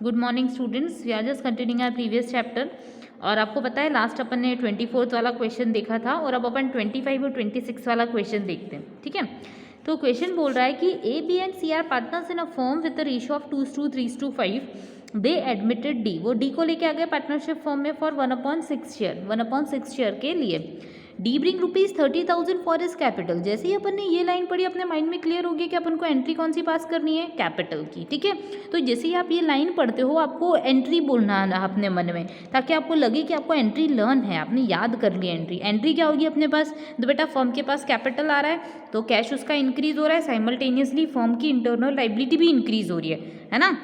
Good morning students, we are just continuing our previous chapter. और आपको पता है लास्ट अपन ने 24th वाला क्वेश्चन देखा था और अब अपन 25 और 26 वाला क्वेश्चन देखते हैं। ठीक है, तो क्वेश्चन बोल रहा है कि A B and C are partners in a firm with the ratio of 2:3:5। They admitted D, वो डी को लेके आ गए पार्टनरशिप फर्म में फॉर 1/6 शेयर, 1/6 शेयर के लिए। D bring ₹30,000 for his capital. जैसे ही अपन ने ये लाइन पढ़ी अपने माइंड में क्लियर हो गया कि अपन को एंट्री कौन सी पास करनी है, कैपिटल की। ठीक है, तो जैसे ही आप ये लाइन पढ़ते हो आपको एंट्री बोलना आना अपने मन में, ताकि आपको लगे कि आपको एंट्री लर्न है, आपने याद कर लिया एंट्री। एंट्री क्या होगी अपने पास, तो बेटा फर्म के पास कैपिटल आ रहा है तो कैश उसका इंक्रीज हो रहा है, साइमल्टेनियसली फर्म की इंटरनल लाइबिलिटी भी इंक्रीज हो रही है ना।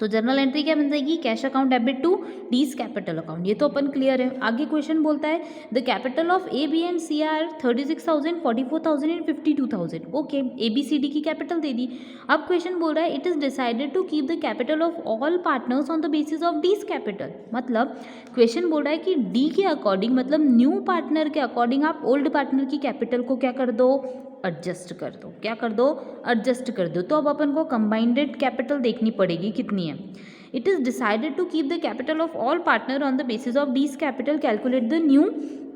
तो जर्नल एंट्री क्या बन जाएगी, cash account debit to D's capital account. ये तो अपन क्लियर है। आगे क्वेश्चन बोलता है the capital of A B and C are 36,000, 44,000 and 52,000। Okay, A B C D की कैपिटल दे दी। अब क्वेश्चन बोल रहा है it is decided to keep the capital of all partners on the basis of D's capital. मतलब question बोल रहा है कि डी के अकॉर्डिंग, मतलब न्यू पार्टनर के अकॉर्डिंग आप ओल्ड पार्टनर की कैपिटल को क्या कर दो, एडजस्ट कर दो। क्या कर दो, एडजस्ट कर दो। तो अब अपन को कंबाइंडेड कैपिटल देखनी पड़ेगी कितनी है। It is decided to keep the capital of all partner on the basis of D's capital, calculate the new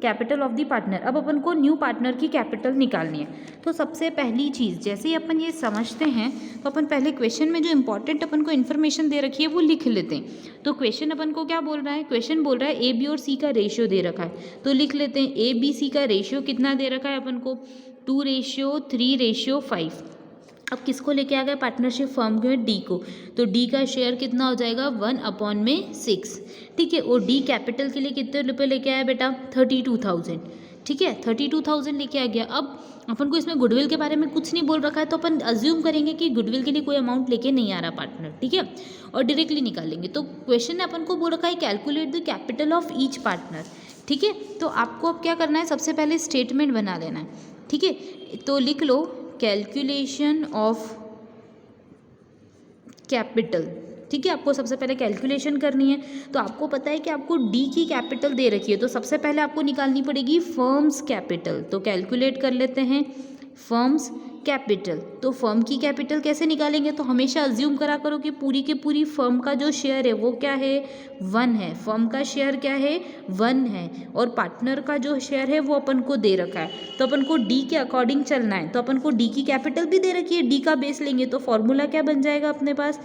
capital of the partner. अब अपन को न्यू पार्टनर की कैपिटल निकालनी है। तो सबसे पहली चीज़, जैसे ही अपन ये समझते हैं तो अपन पहले क्वेश्चन में जो इंपॉर्टेंट अपन को इन्फॉर्मेशन दे रखी है वो लिख लेते हैं। तो क्वेश्चन अपन को क्या बोल रहा है, क्वेश्चन बोल रहा है ए बी और सी का रेशियो दे रखा है। तो लिख लेते हैं ए बी सी का रेशियो कितना दे रखा है अपन को, 2:3:5। अब किसको लेके आ गए पार्टनरशिप फर्म में, डी को। तो डी का शेयर कितना हो जाएगा, 1/6। ठीक है, और डी कैपिटल के लिए कितने रुपए लेके आया बेटा, 32,000। ठीक है, 32,000 लेके आ गया। अब अपन को इसमें गुडविल के बारे में कुछ नहीं बोल रखा है तो अपन अज्यूम करेंगे कि गुडविल के लिए कोई अमाउंट लेके नहीं आ रहा पार्टनर। ठीक है, और डायरेक्टली निकालेंगे। तो क्वेश्चन ने अपन को बोल रखा है calculate the capital of each partner. ठीक है, तो आपको अब क्या करना है, सबसे पहले स्टेटमेंट बना लेना है। ठीक है, तो लिख लो कैलकुलेशन ऑफ कैपिटल। ठीक है, आपको सबसे पहले कैलकुलेशन करनी है। तो आपको पता है कि आपको डी की कैपिटल दे रखी है, तो सबसे पहले आपको निकालनी पड़ेगी फर्म्स कैपिटल। तो कैलकुलेट कर लेते हैं फर्म्स कैपिटल। तो फर्म की कैपिटल कैसे निकालेंगे, तो हमेशा अज्यूम करा करो कि पूरी के पूरी फर्म का जो शेयर है वो क्या है, 1 है। फर्म का शेयर क्या है, 1 है। और पार्टनर का जो शेयर है वो अपन को दे रखा है, तो अपन को डी के अकॉर्डिंग चलना है। तो अपन को डी की कैपिटल भी दे रखी है, डी का बेस लेंगे तो फॉर्मूला क्या बन जाएगा अपने पास,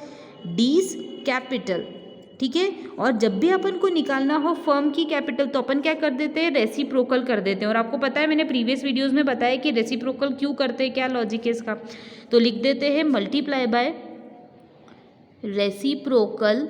डीज कैपिटल। ठीक है, और जब भी अपन को निकालना हो फर्म की कैपिटल तो अपन क्या कर देते हैं, रेसिप्रोकल कर देते हैं। और आपको पता है मैंने प्रीवियस वीडियोस में बताया कि रेसिप्रोकल क्यों करते हैं, क्या लॉजिक है इसका। तो लिख देते हैं multiply by reciprocal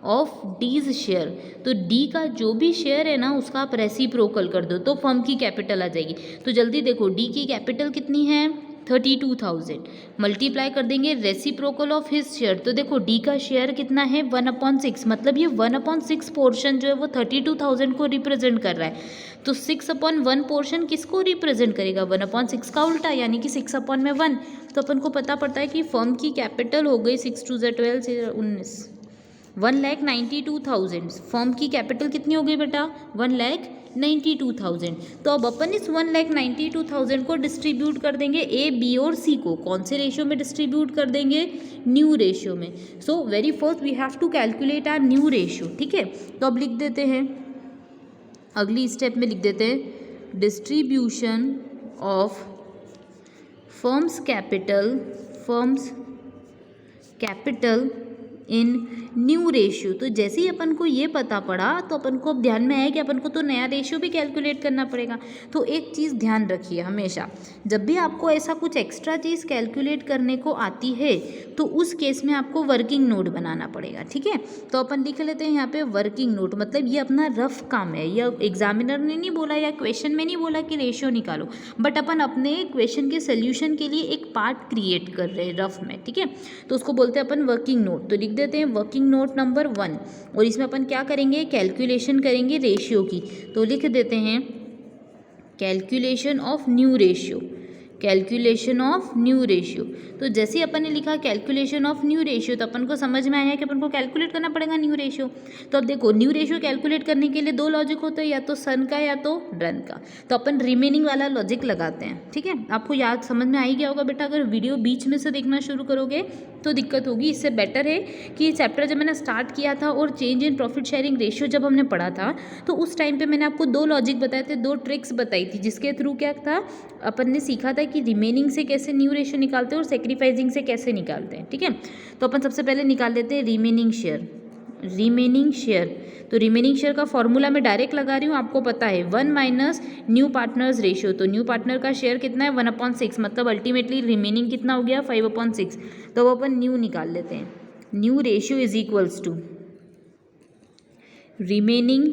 of D's share. तो डी का जो भी शेयर है ना उसका आप रेसिप्रोकल कर दो तो फर्म की कैपिटल आ जाएगी। तो जल्दी देखो डी की कैपिटल कितनी है, 32,000। मल्टीप्लाई कर देंगे रेसिप्रोकल ऑफ हिज शेयर। तो देखो डी का शेयर कितना है, 1/6। मतलब ये 1/6 पोर्शन जो है वो 32,000 को रिप्रेजेंट कर रहा है। तो 6/1 पोर्शन किसको रिप्रेजेंट करेगा, 1/6 का उल्टा, यानी कि 6/1। तो अपन को पता पड़ता है कि फर्म की कैपिटल हो गई 6 2 12 से 19, 1,92,000। फर्म की कैपिटल कितनी हो गई बेटा, 1,92,000। तो अब अपन इस 1,92,000 को डिस्ट्रीब्यूट कर देंगे ए बी और सी को। कौन से रेशियो में डिस्ट्रीब्यूट कर देंगे, न्यू रेशियो में। So very first we have to calculate our new ratio. ठीक है, तो अब लिख देते हैं, अगली स्टेप में लिख देते हैं distribution of firms capital in new ratio. तो जैसे ही अपन को ये पता पड़ा तो अपन को अब ध्यान में आया कि अपन को तो नया रेशियो भी कैलकुलेट करना पड़ेगा। तो एक चीज़ ध्यान रखिए, हमेशा जब भी आपको ऐसा कुछ एक्स्ट्रा चीज़ कैलकुलेट करने को आती है तो उस केस में आपको वर्किंग नोट बनाना पड़ेगा। ठीक है, तो अपन लिख लेते हैं यहाँ पे वर्किंग नोट। मतलब ये अपना रफ काम है, यह एग्जामिनर ने नहीं बोला या क्वेश्चन में नहीं बोला कि रेशियो निकालो, बट अपन अपने क्वेश्चन के सोल्यूशन के लिए एक पार्ट क्रिएट कर रहे हैं रफ में। ठीक है, तो उसको बोलते हैं अपन वर्किंग नोट। तो लिख देते हैं वर्किंग नोट नंबर 1, और इसमें अपन क्या करेंगे, कैलकुलेशन करेंगे रेशियो की। तो लिख देते हैं calculation of new ratio, calculation of new ratio. तो जैसे ही अपन ने लिखा कैलकुलेशन ऑफ न्यू रेशियो तो अपन को समझ में आया कि अपन को कैलकुलेट करना पड़ेगा न्यू रेशियो। तो अब देखो न्यू रेशियो कैलकुलेट करने के लिए 2 लॉजिक होते हैं, या तो सन का या तो रन का। तो अपन रिमेनिंग वाला लॉजिक लगाते हैं। ठीक है, आपको याद समझ में आ ही गया होगा बेटा, अगर वीडियो बीच में से देखना शुरू करोगे तो दिक्कत होगी। इससे बेटर है कि ये चैप्टर जब मैंने स्टार्ट किया था और change in profit sharing ratio जब हमने पढ़ा था तो उस टाइम पे मैंने आपको 2 लॉजिक बताए थे, 2 ट्रिक्स बताई थी, जिसके थ्रू क्या था अपन ने सीखा था कि रिमेनिंग से कैसे न्यू रेशियो निकालते हैं और सेक्रीफाइसिंग से कैसे निकालते हैं। ठीक है, तो अपन सबसे पहले निकाल लेते हैं रिमेनिंग शेयर। रिमेनिंग शेयर, तो रिमेनिंग शेयर का फॉर्मूला मैं डायरेक्ट लगा रही हूँ, आपको पता है 1 माइनस न्यू पार्टनर्स रेशियो। तो न्यू पार्टनर का शेयर कितना है 1/6, मतलब अल्टीमेटली रिमेनिंग कितना हो गया 5/6। तो वो अपन न्यू निकाल लेते हैं। New ratio is equals to remaining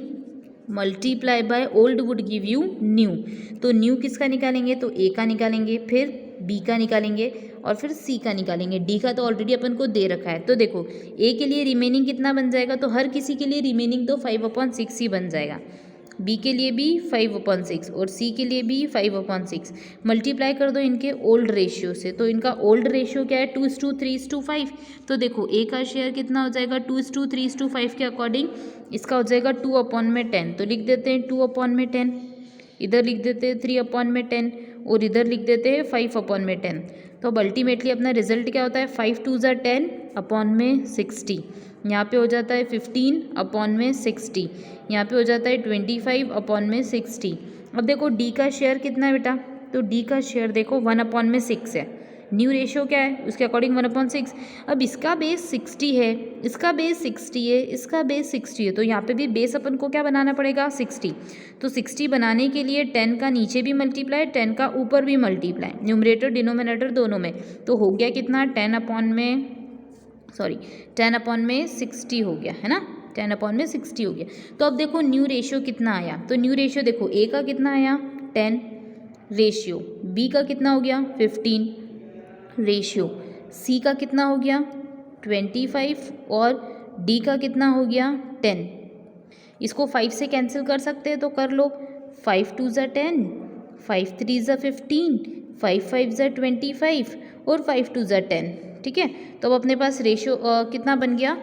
multiply by old would give you new. तो न्यू किसका निकालेंगे, तो ए का निकालेंगे, फिर बी का निकालेंगे और फिर सी का निकालेंगे। डी का तो ऑलरेडी अपन को दे रखा है। तो देखो ए के लिए रिमेनिंग कितना बन जाएगा, तो हर किसी के लिए रिमेनिंग तो 5/6 ही बन जाएगा। बी के लिए भी 5/6 और सी के लिए भी 5/6। मल्टीप्लाई कर दो इनके ओल्ड रेशियो से, तो इनका ओल्ड रेशियो क्या है 2:3:5। तो देखो ए का शेयर कितना हो जाएगा 2:3:5 के अकॉर्डिंग, इसका हो जाएगा 2/10। तो लिख देते हैं 2/10, इधर लिख देते हैं 3/10 और इधर लिख देते हैं 5/10। तो अब अल्टीमेटली अपना रिजल्ट क्या होता है 5 2 ज़ा 10/60। यहाँ पे हो जाता है 15/60, यहाँ पे हो जाता है 25/60। अब देखो डी का शेयर कितना है बेटा, तो डी का शेयर देखो 1/6 है। न्यू रेशियो क्या है उसके अकॉर्डिंग 1/6। अब इसका बेस 60 है, इसका बेस 60 है, इसका बेस 60 है, तो यहाँ पे भी बेस अपन को क्या बनाना पड़ेगा 60। तो 60 बनाने के लिए 10 का नीचे भी मल्टीप्लाई, 10 का ऊपर भी मल्टीप्लाई, न्यूमरेटर डिनोमिनेटर दोनों में। तो हो गया कितना 10/60 हो गया है ना, 10/60 हो गया। तो अब देखो न्यू रेशियो कितना आया, तो न्यू रेशियो देखो ए का कितना आया 10 रेशियो, बी का कितना हो गया 15 रेशियो, सी का कितना हो गया 25 और डी का कितना हो गया 10। इसको 5 से कैंसिल कर सकते हैं तो कर लो, 5 2 ज़ा 10, 5 3 ज़ा 15, 5 5 ज़ा 25 और 5 2 ज़ा 10। ठीक है, तो अब अपने पास रेशियो कितना बन गया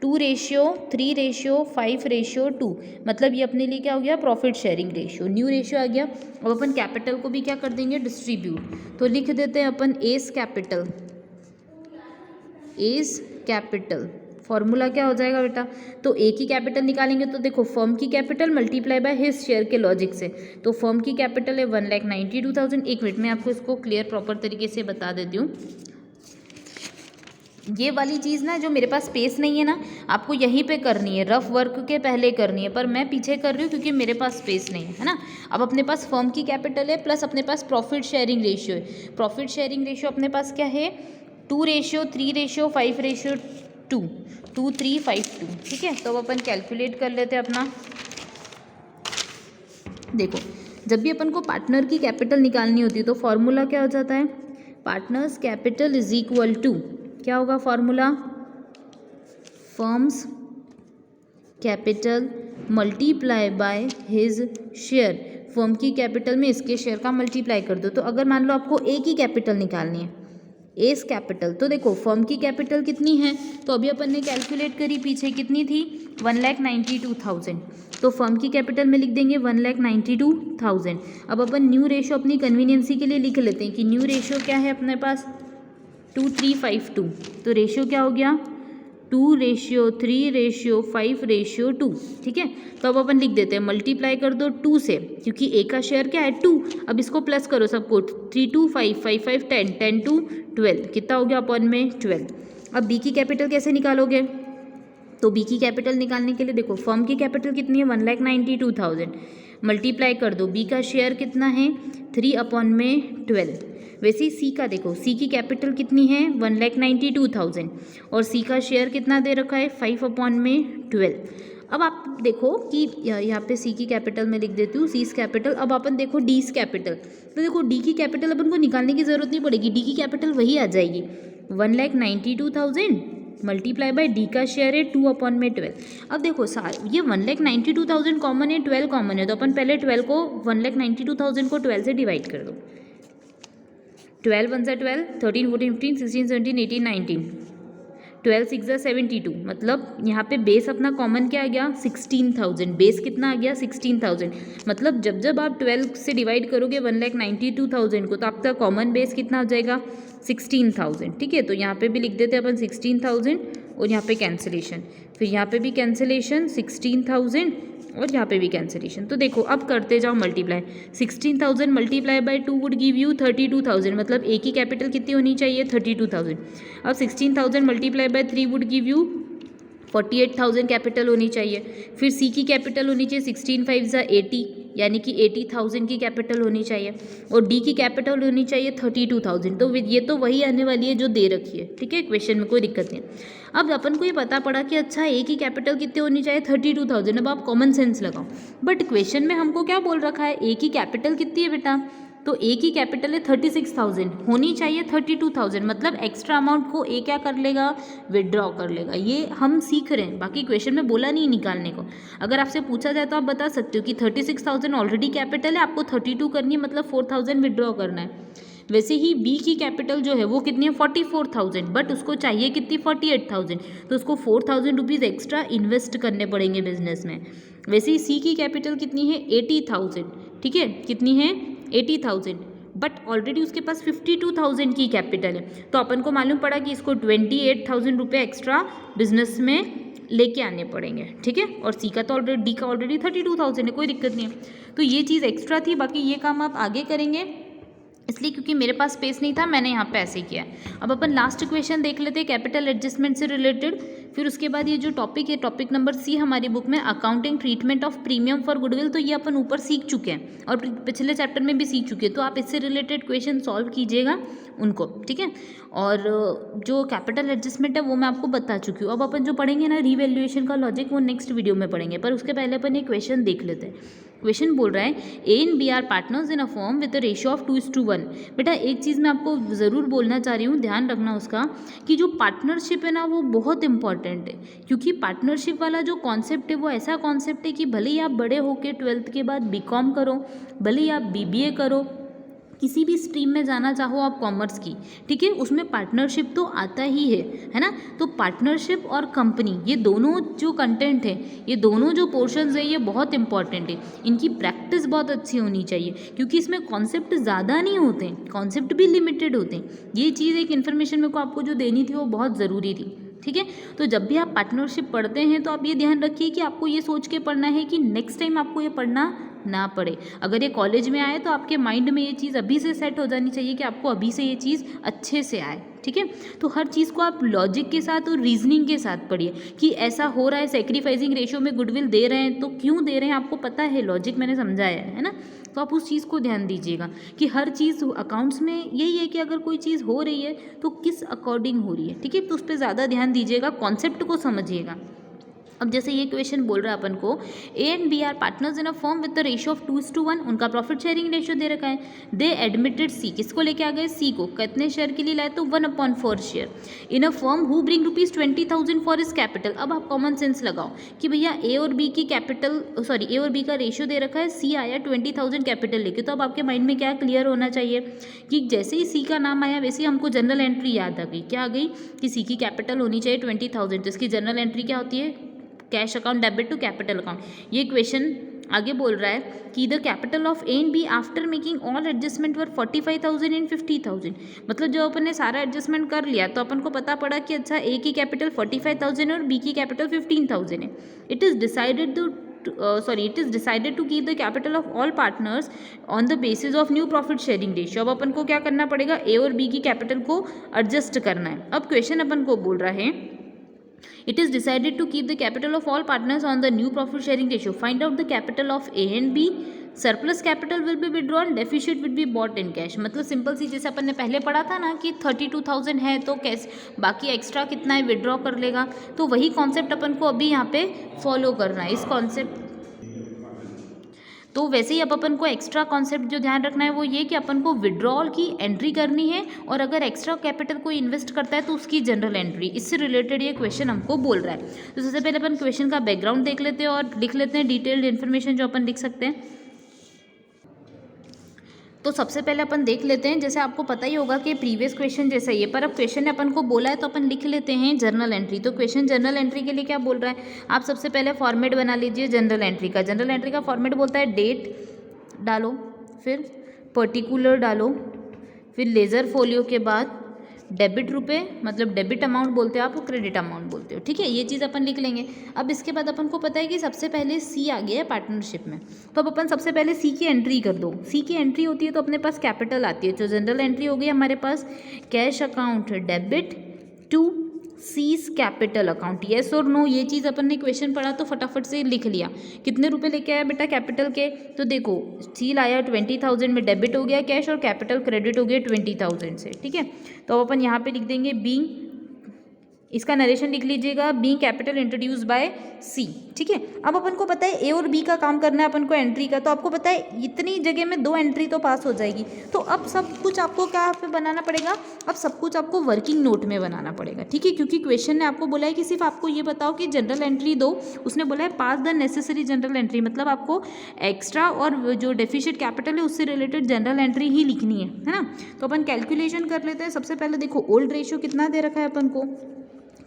2:3:5:2, मतलब ये अपने लिए क्या हो गया profit sharing ratio, new ratio आ गया। अब अपन कैपिटल को भी क्या कर देंगे डिस्ट्रीब्यूट, तो लिख देते हैं अपन एज कैपिटल। फॉर्मूला क्या हो जाएगा बेटा, तो ए की कैपिटल निकालेंगे तो देखो फर्म की capital multiply by his share के लॉजिक से, तो फर्म की कैपिटल है 1,92,000। एक मिनट में आपको इसको क्लियर प्रॉपर तरीके से बता देती हूँ। ये वाली चीज़ ना जो मेरे पास स्पेस नहीं है ना, आपको यहीं पे करनी है, रफ वर्क के पहले करनी है, पर मैं पीछे कर रही हूँ क्योंकि मेरे पास स्पेस नहीं है ना। अब अपने पास फर्म की कैपिटल है प्लस अपने पास प्रॉफिट शेयरिंग रेशियो है। प्रॉफिट शेयरिंग रेशियो अपने पास क्या है 2:3:5:2, 2:3:5:2। ठीक है, तो अब अपन कैलकुलेट कर लेते हैं अपना। देखो जब भी अपन को पार्टनर की कैपिटल निकालनी होती है तो फॉर्मूला क्या हो जाता है, partners capital is equal to क्या होगा formula, firms capital multiply by his share. Firm की कैपिटल में इसके शेयर का मल्टीप्लाई कर दो। तो अगर मान लो आपको ए की कैपिटल निकालनी है, एस कैपिटल, तो देखो फर्म की कैपिटल कितनी है, तो अभी अपन ने कैलकुलेट करी पीछे कितनी थी 1,92,000। तो फर्म की कैपिटल में लिख देंगे 1,92,000। अब अपन न्यू रेशियो अपनी कन्वीनियंसी के लिए लिख लेते हैं कि न्यू रेशियो क्या है अपने पास 2:3:5:2। तो रेशियो क्या हो गया 2:3:5:2। ठीक है, तो अब अपन लिख देते हैं मल्टीप्लाई कर दो 2 से, क्योंकि ए का शेयर क्या है 2। अब इसको प्लस करो सबको, 3 2 5 5 5 10 10 2 12, कितना हो गया अपन में 12। अब बी की कैपिटल कैसे निकालोगे, तो बी की कैपिटल निकालने के लिए देखो फर्म की कैपिटल कितनी है 1,92,000, मल्टीप्लाई कर दो, बी का शेयर कितना है 3/12। वैसे ही सी का देखो, सी की कैपिटल कितनी है 1,92,000 और सी का शेयर कितना दे रखा है 5/12। अब आप देखो कि यहाँ पे सी की कैपिटल में लिख देती हूँ सीज कैपिटल। अब अपन देखो डीज कैपिटल, तो देखो डी की कैपिटल अपन को निकालने की ज़रूरत नहीं पड़ेगी, डी की कैपिटल वही आ जाएगी 1,92,000 मल्टीप्लाई बाय डी का शेयर है 2/12। अब देखो ये 1,92,000 कॉमन है, 12 कॉमन है, तो अपन पहले 12 को 1,92,000 को 12 से डिवाइड कर दो। 12 1 12, 13 14 15 16 17 18 19, 12 6 72, मतलब यहाँ पे बेस अपना कॉमन क्या आ गया 16,000, बेस कितना आ गया 16,000, मतलब जब जब आप 12 से डिवाइड करोगे 1,92,000 को तो आपका कॉमन बेस कितना हो जाएगा 16,000। ठीक है, तो यहाँ पे भी लिख देते हैं अपन 16,000 और यहाँ पे कैंसिलेशन, फिर यहाँ पे भी कैंसिलेशन 16,000 और यहाँ पे भी कैंसिलेशन। तो देखो अब करते जाओ multiply, 16,000 multiply by 2 would give you 32,000, मतलब ए की कैपिटल कितनी होनी चाहिए 32,000। अब 16,000 multiply by 3 would give you 48,000 capital होनी चाहिए। फिर सी की कैपिटल होनी चाहिए 16 5 80, यानी कि 80,000 की कैपिटल होनी चाहिए, और डी की कैपिटल होनी चाहिए 32,000। तो ये तो वही आने वाली है जो दे रखी है। ठीक है, क्वेश्चन में कोई दिक्कत नहीं। अब अपन को ये पता पड़ा कि अच्छा ए की कैपिटल कितनी होनी चाहिए 32,000। अब आप कॉमन सेंस लगाओ, बट क्वेश्चन में हमको क्या बोल रखा है, ए की कैपिटल कितनी है बेटा, तो ए की कैपिटल है 36,000, होनी चाहिए 32,000, मतलब एक्स्ट्रा अमाउंट को ए क्या कर लेगा, विदड्रॉ कर लेगा। ये हम सीख रहे हैं, बाकी क्वेश्चन में बोला नहीं निकालने को। अगर आपसे पूछा जाए तो आप बता सकते हो कि 36,000 ऑलरेडी कैपिटल है, आपको 32 करनी है, मतलब 4,000 विदड्रॉ करना है। वैसे ही बी की कैपिटल जो है वो कितनी है 44,000, बट उसको चाहिए कितनी 48,000, तो उसको 4,000 रुपीज़ एक्स्ट्रा इन्वेस्ट करने पड़ेंगे बिजनेस में। वैसे ही सी की कैपिटल कितनी है 80,000, ठीक है, कितनी है 80,000, बट ऑलरेडी उसके पास 52,000 की कैपिटल है, तो अपन को मालूम पड़ा कि इसको 28,000 रुपये एक्स्ट्रा बिजनेस में लेके आने पड़ेंगे। ठीक है, और सी का तो ऑलरेडी, डी का ऑलरेडी 32,000 है, कोई दिक्कत नहीं है। तो ये चीज़ एक्स्ट्रा थी, बाकी ये काम आप आगे करेंगे, इसलिए क्योंकि मेरे पास स्पेस नहीं था मैंने यहाँ पे ऐसे किया है। अब अपन लास्ट क्वेश्चन देख लेते हैं कैपिटल एडजस्टमेंट से रिलेटेड, फिर उसके बाद ये जो टॉपिक है टॉपिक नंबर सी हमारी बुक में, accounting treatment of premium for goodwill, तो ये अपन ऊपर सीख चुके हैं और पिछले चैप्टर में भी सीख चुके हैं, तो आप इससे रिलेटेड क्वेश्चन सॉल्व कीजिएगा उनको। ठीक है, और जो कैपिटल एडजस्टमेंट है वो मैं आपको बता चुकी हूँ। अब अपन जो पढ़ेंगे ना रीवैल्यूएशन का लॉजिक, वो नेक्स्ट वीडियो में पढ़ेंगे, पर उसके पहले अपन एक क्वेश्चन देख लेते हैं। क्वेश्चन बोल रहा है A and B are partners in a firm with a ratio of 2:1। बेटा एक चीज़ मैं आपको ज़रूर बोलना चाह रही हूँ, ध्यान रखना उसका, कि जो पार्टनरशिप है ना वो बहुत इंपॉर्टेंट है, क्योंकि पार्टनरशिप वाला जो कॉन्सेप्ट है वो ऐसा कॉन्सेप्ट है कि भले ही आप बड़े होके 12th के बाद बीकॉम करो, भले ही आप BBA करो, किसी भी स्ट्रीम में जाना चाहो आप कॉमर्स की, ठीक है, उसमें पार्टनरशिप तो आता ही है ना। तो पार्टनरशिप और कंपनी, ये दोनों जो कंटेंट है, ये दोनों जो पोर्शंस है, ये बहुत इंपॉर्टेंट है। इनकी प्रैक्टिस बहुत अच्छी होनी चाहिए, क्योंकि इसमें कॉन्सेप्ट ज़्यादा नहीं होते हैं, कॉन्सेप्ट भी लिमिटेड होते हैं। ये चीज़ एक इन्फॉर्मेशन मेरे को आपको जो देनी थी वो बहुत ज़रूरी थी। ठीक है, तो जब भी आप पार्टनरशिप पढ़ते हैं तो आप ये ध्यान रखिए कि आपको ये सोच के पढ़ना है कि नेक्स्ट टाइम आपको ये पढ़ना ना पड़े। अगर ये कॉलेज में आए तो आपके माइंड में ये चीज़ अभी से सेट हो जानी चाहिए कि आपको अभी से ये चीज़ अच्छे से आए। ठीक है, तो हर चीज़ को आप लॉजिक के साथ और रीजनिंग के साथ पढ़िए कि ऐसा हो रहा है, सेक्रीफाइसिंग रेशियो में गुडविल दे रहे हैं तो क्यों दे रहे हैं, आपको पता है, लॉजिक मैंने समझाया है ना। तो आप उस चीज़ को ध्यान दीजिएगा कि हर चीज़ अकाउंट्स में यही है कि अगर कोई चीज़ हो रही है तो किस अकॉर्डिंग हो रही है। ठीक है, तो उस पर ज़्यादा ध्यान दीजिएगा, कॉन्सेप्ट को समझिएगा। अब जैसे ये क्वेश्चन बोल रहा है अपन को A and B are partners in a firm with the ratio of 2:1, उनका प्रॉफिट शेयरिंग रेशियो दे रखा है। दे एडमिटेड सी, किसको लेके आ गए, सी को, कितने शेयर के लिए लाए, तो 1/4 share in a firm who bring ₹20,000 for इस कैपिटल। अब आप कॉमन सेंस लगाओ कि भैया ए और बी की कैपिटल, सॉरी ए और बी का रेशियो दे रखा है, सी आया 20,000 कैपिटल लेके, तो अब आपके माइंड में क्या क्लियर होना चाहिए कि जैसे ही सी का नाम आया वैसे ही हमको जनरल एंट्री याद आ गई। क्या आ गई कि सी की कैपिटल होनी चाहिए 20,000, तो इसकी जनरल एंट्री क्या होती है, cash account debit to capital account. ये क्वेश्चन आगे बोल रहा है कि the capital of A and B after making all adjustment were 45,000 and 50,000। मतलब जब अपन ने सारा एडजस्टमेंट कर लिया तो अपन को पता पड़ा कि अच्छा ए की कैपिटल 45,000 और बी की कैपिटल 15,000 है। It is decided to keep the capital of all partners on the basis of new profit sharing ratio. अब अपन को क्या करना पड़ेगा, ए और बी की कैपिटल को एडजस्ट करना है। अब क्वेश्चन अपन को बोल रहा है it is decided to keep the capital of all partners on the new profit sharing ratio. Find out the capital of A and B. Surplus capital will be withdrawn, deficit will be bought in cash. मतलब simple सी, जैसे अपन ने पहले पढ़ा था ना कि 32,000 है तो कैश, बाकी एक्स्ट्रा कितना है विड्रॉ कर लेगा, तो वही कॉन्सेप्ट अपन को अभी यहाँ पे फॉलो करना है। इस कॉन्सेप्ट तो वैसे ही अब अपन को एक्स्ट्रा कॉन्सेप्ट जो ध्यान रखना है वो ये कि अपन को विड्रॉल की एंट्री करनी है, और अगर एक्स्ट्रा कैपिटल कोई इन्वेस्ट करता है तो उसकी जनरल एंट्री। इससे रिलेटेड ये क्वेश्चन हमको बोल रहा है। तो सबसे पहले अपन क्वेश्चन का बैकग्राउंड देख लेते हैं और लिख लेते हैं डिटेल्ड इन्फॉर्मेशन जो अपन लिख सकते हैं। तो सबसे पहले अपन देख लेते हैं, जैसे आपको पता ही होगा कि प्रीवियस क्वेश्चन जैसा ही है, पर अब क्वेश्चन ने अपन को बोला है तो अपन लिख लेते हैं जर्नल एंट्री। तो क्वेश्चन जर्नल एंट्री के लिए क्या बोल रहा है, आप सबसे पहले फॉर्मेट बना लीजिए जनरल एंट्री का। जनरल एंट्री का फॉर्मेट बोलता है डेट डालो, फिर पर्टिकुलर डालो, फिर लेज़र फोलियो के बाद डेबिट रुपए, मतलब डेबिट अमाउंट बोलते हो आप, क्रेडिट अमाउंट बोलते हो, ठीक है, ये चीज़ अपन लिख लेंगे। अब इसके बाद अपन को पता है कि सबसे पहले सी आ गया है पार्टनरशिप में, तो अब अपन सबसे पहले सी की एंट्री कर दो। सी की एंट्री होती है तो अपने पास कैपिटल आती है, जो जनरल एंट्री हो गई हमारे पास cash account debit to C's capital account, yes और नो, ये चीज़ अपन ने क्वेश्चन पढ़ा तो फटाफट से लिख लिया। कितने रुपए लेके आया बेटा कैपिटल के, तो देखो सी लाया 20,000 में, डेबिट हो गया कैश और कैपिटल क्रेडिट हो गया 20,000 से, ठीक है। तो अब अपन यहाँ पे लिख देंगे बी, इसका नरेशन लिख लीजिएगा, बी कैपिटल इंट्रोड्यूस बाय सी, ठीक है। अब अपन को पता है ए और बी का काम करना है अपन को एंट्री का, तो आपको पता है इतनी जगह में 2 एंट्री तो पास हो जाएगी। तो अब सब कुछ आपको क्या पे बनाना पड़ेगा, अब सब कुछ आपको वर्किंग नोट में बनाना पड़ेगा, ठीक है, क्योंकि क्वेश्चन ने आपको बोला है कि सिर्फ आपको ये बताओ कि जनरल एंट्री दो, उसने बोला है पास द नेसेसरी जनरल एंट्री, मतलब आपको एक्स्ट्रा और जो डेफिसिट कैपिटल है उससे रिलेटेड जनरल एंट्री ही लिखनी है ना। तो अपन कैलकुलेशन कर लेते हैं। सबसे पहले देखो ओल्ड रेशियो कितना दे रखा है अपन को,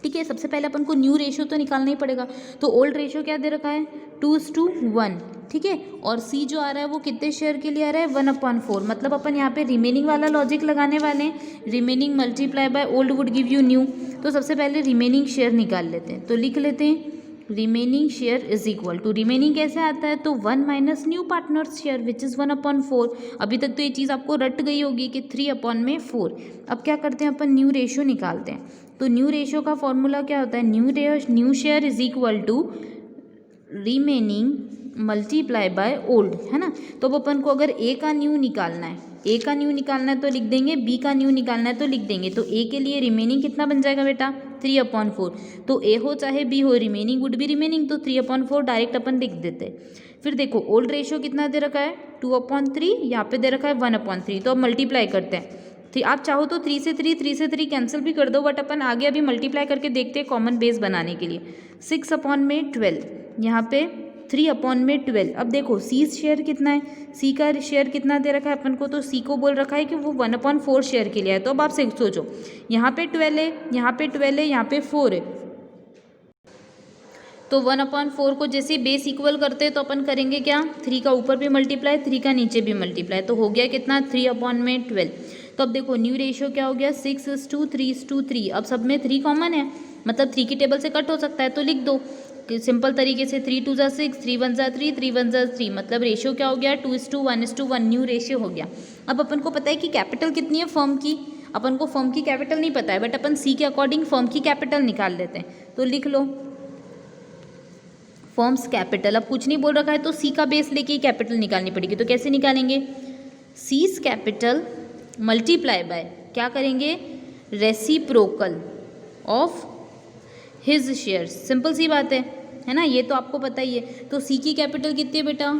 ठीक है। सबसे पहले अपन को न्यू रेशियो तो निकालना ही पड़ेगा, तो ओल्ड रेशियो क्या दे रखा है 2:1, ठीक है। और सी जो आ रहा है वो कितने शेयर के लिए आ रहा है 1/4, मतलब अपन यहाँ पे रिमेनिंग वाला लॉजिक लगाने वाले हैं, remaining multiply by old would give you new. तो सबसे पहले रिमेनिंग शेयर निकाल लेते हैं, तो लिख लेते हैं remaining share is equal to, remaining कैसे आता है, तो 1 minus new partners share which is 1/4। अभी तक तो ये चीज़ आपको रट गई होगी कि 3/4। अब क्या करते हैं अपन, न्यू रेशियो निकालते हैं। तो न्यू रेशियो का फॉर्मूला क्या होता है, new share is equal to remaining multiply by old, है ना। तो अब अपन को अगर ए का न्यू निकालना है, ए का न्यू निकालना है तो लिख देंगे, बी का न्यू निकालना है तो लिख देंगे। तो ए के लिए रिमेनिंग कितना बन जाएगा बेटा 3/4, तो ए हो चाहे बी हो, रिमेनिंग वुड बी रिमेनिंग, तो 3/4 डायरेक्ट अपन लिख देते। फिर देखो ओल्ड रेशियो कितना दे रखा है 2/3, यहाँ पे दे रखा है 1/3, तो अब मल्टीप्लाई करते हैं। तो आप चाहो तो 3 से 3 कैंसिल भी कर दो, बट अपन आगे अभी मल्टीप्लाई करके देखते हैं कॉमन बेस बनाने के लिए। 6/12, यहाँ पे 3/12। अब देखो सी शेयर कितना है, सी का शेयर कितना दे रखा है अपन को, तो सी को बोल रखा है कि वो 1/4 शेयर के लिए है। तो अब आप सोचो यहाँ पे 12 है, यहाँ पे 12 है, यहाँ पे 4 है, तो 1/4 को जैसे बेस इक्वल करते हैं तो अपन करेंगे क्या, 3 का ऊपर भी मल्टीप्लाई, 3 का नीचे भी मल्टीप्लाई, तो हो गया कितना 3/12। तो अब देखो न्यू रेशियो क्या हो गया 6:3:3। अब सब में 3 कॉमन है, मतलब 3 की टेबल से कट हो सकता है, तो लिख दो सिंपल तरीके से 3 2 6, 3 1 3, 3 1 3, मतलब रेशियो क्या हो गया 2:1:1, न्यू रेशियो हो गया। अब अपन को पता है कि कैपिटल कितनी है फर्म की, अपन को फर्म की कैपिटल नहीं पता है, बट अपन सी के अकॉर्डिंग फर्म की कैपिटल निकाल लेते हैं। तो लिख लो फर्म्स कैपिटल, अब कुछ नहीं बोल रखा है तो सी का बेस लेके ही कैपिटल निकालनी पड़ेगी। तो कैसे निकालेंगे, सीज कैपिटल मल्टीप्लाई बाय क्या करेंगे, reciprocal of his shares, simple सी बात है ना, ये तो आपको पता ही है। तो सी की कैपिटल कितनी है बेटा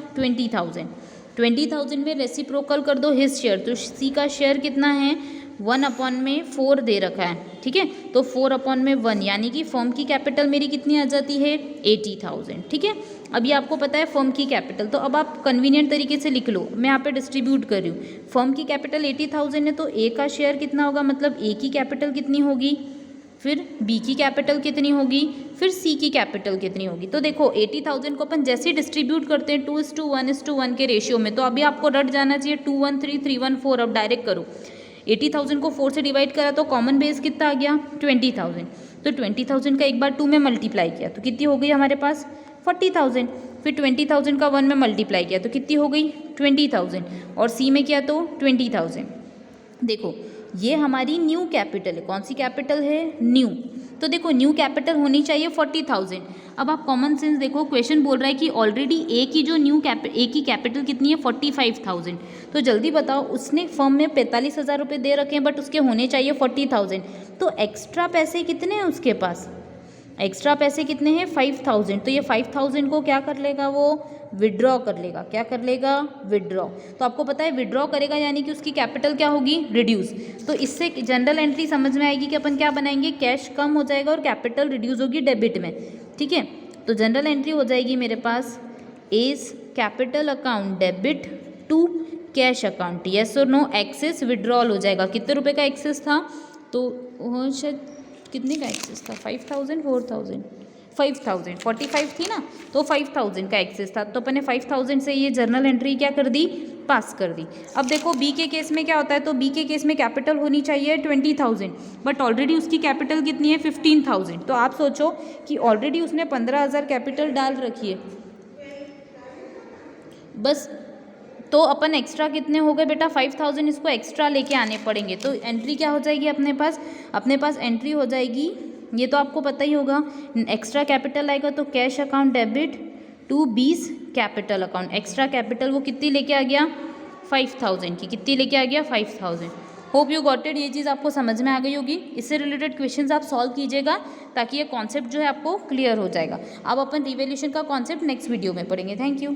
20,000 में रेसिप्रोकल कर दो हिज शेयर, तो सी का शेयर कितना है 1/4 दे रखा है, ठीक है। तो 4/1, यानी कि फर्म की कैपिटल मेरी कितनी आ जाती है 80,000, ठीक है। अब ये आपको पता है फर्म की कैपिटल, तो अब आप कन्वीनियंट तरीके से लिख लो, मैं यहाँ पे डिस्ट्रीब्यूट कर रही हूँ। फर्म की कैपिटल 80,000 है, तो ए का शेयर कितना होगा, मतलब ए की कैपिटल कितनी होगी, फिर बी की कैपिटल कितनी होगी, फिर सी की कैपिटल कितनी होगी। तो देखो 80,000 को अपन जैसे डिस्ट्रीब्यूट करते हैं 2:1:1 के रेशियो में, तो अभी आपको रट जाना चाहिए 213 314। अब डायरेक्ट करो, 80,000 को 4 से डिवाइड करा तो कॉमन बेस कितना आ गया 20,000, तो 20,000 का एक बार 2 में मल्टीप्लाई किया तो कितनी हो गई हमारे पास 40,000, फिर 20,000 का 1 में मल्टीप्लाई किया तो कितनी हो गई 20,000, और सी में किया तो 20,000। देखो ये हमारी न्यू कैपिटल है, कौन सी कैपिटल है न्यू, तो देखो न्यू कैपिटल होनी चाहिए 40,000। अब आप कॉमन सेंस देखो, क्वेश्चन बोल रहा है कि ऑलरेडी ए की जो ए की कैपिटल कितनी है 45,000, तो जल्दी बताओ उसने फर्म में 45,000 रुपये दे रखे हैं, बट उसके होने चाहिए 40,000, तो एक्स्ट्रा पैसे कितने हैं उसके पास, एक्स्ट्रा पैसे कितने हैं 5,000, तो ये 5,000 को क्या कर लेगा वो विड्रॉ कर लेगा, क्या कर लेगा विड्रॉ। तो आपको पता है विड्रॉ करेगा यानी कि उसकी कैपिटल क्या होगी रिड्यूस, तो इससे जनरल एंट्री समझ में आएगी कि अपन क्या बनाएंगे, कैश कम हो जाएगा और कैपिटल रिड्यूस होगी डेबिट में, ठीक है। तो जनरल एंट्री हो जाएगी मेरे पास as capital account debit to cash account, yes और नो, एक्सेस विड्रॉल हो जाएगा। कितने रुपए का एक्सेस था, तो शायद कितने का एक्सेस था, 5000 4000 5000 45 थी ना, तो 5000 का एक्सेस था, तो अपन ने 5000 से ये जर्नल एंट्री क्या कर दी, पास कर दी। अब देखो बी के केस में क्या होता है, तो बी के केस में कैपिटल होनी चाहिए 20,000, बट ऑलरेडी उसकी कैपिटल कितनी है 15,000। तो आप सोचो कि ऑलरेडी उसने 15,000 कैपिटल डाल रखी है बस, तो अपन एक्स्ट्रा कितने हो गए बेटा 5000, इसको एक्स्ट्रा लेके आने पड़ेंगे। तो एंट्री क्या हो जाएगी अपने पास एंट्री हो जाएगी, ये तो आपको पता ही होगा, एक्स्ट्रा कैपिटल आएगा तो cash account debit to B's capital account. Extra capital वो कितनी लेके आ गया 5000 की, कितनी लेके आ गया 5000। होप यू गॉट इट, ये चीज़ आपको समझ में आ गई होगी। इससे रिलेटेड क्वेश्चंस आप सॉल्व कीजिएगा ताकि ये कॉन्सेप्ट जो है आपको क्लियर हो जाएगा। अब अपन रिवैल्यूएशन का कॉन्सेप्ट नेक्स्ट वीडियो में पढ़ेंगे। Thank you.